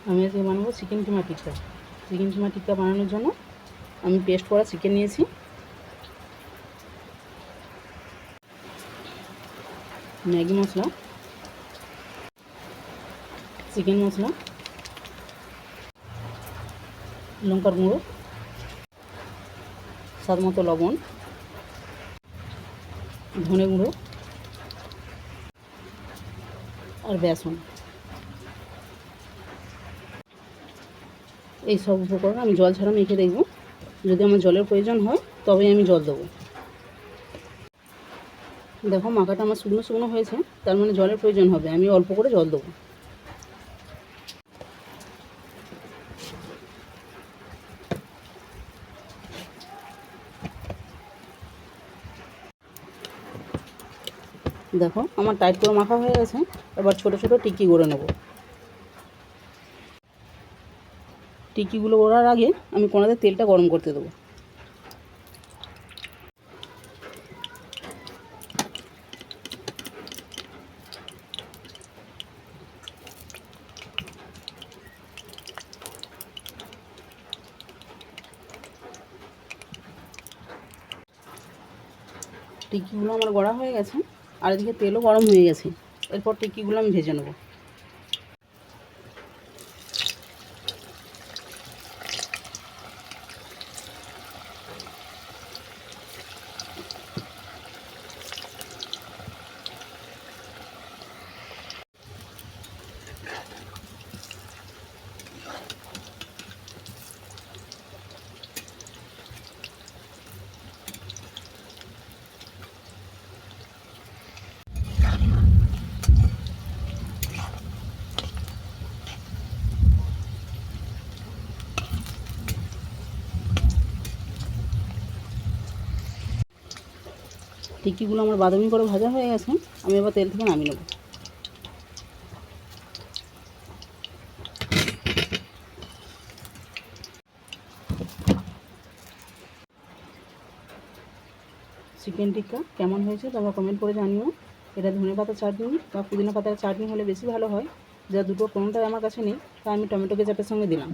আমি আজকে বানাবো চিকেন কিমা টিক্কা। চিকেন কিমা টিক্কা বানানোর জন্য আমি পেস্ট করা চিকেন নিয়েছি, ম্যাগি মশলা, চিকেন মশলা, লঙ্কার গুঁড়ো, স্বাদ মতো লবণ, ধনে গুঁড়ো আর বেসন। এই সব উপকরণ আমি জল ছাড়া মেখে দেখব। যদি আমার জলের প্রয়োজন হয় তবেই আমি জল দেবো। দেখো মাখাটা আমার শুকনো শুকনো হয়েছে, তার মানে জলের প্রয়োজন হবে, আমি অল্প করে জল দেবো। দেখো আমার টাইট করে মাখা হয়ে গেছে। এবার ছোটো ছোটো টিক্কি গড়ে নেব। টিক্কিগুলো গড়ার আগে আমি কড়াতে তেলটা গরম করতে দেবো। টিক্কিগুলো আমার গড়া হয়ে গেছে, আর এদিকে তেলও গরম হয়ে গেছে। এরপর টিক্কিগুলো আমি ভেজে নেব। টিক্কিগুলো আমার বাদামি করে ভাজা হয়ে গেছে, আমি এবার তেল থেকে নামিয়ে নেব। চিকেন টিক্কা কেমন হয়েছে তোমরা কমেন্ট করে জানিও। এটা ধনেপাতা চাটনি বা পুদিনা পাতার চাটনি হলে বেশি ভালো হয়, যা দুটো কোনোটাই আমার কাছে নেই, তাই আমি টমেটো কেচাপের সঙ্গে দিলাম।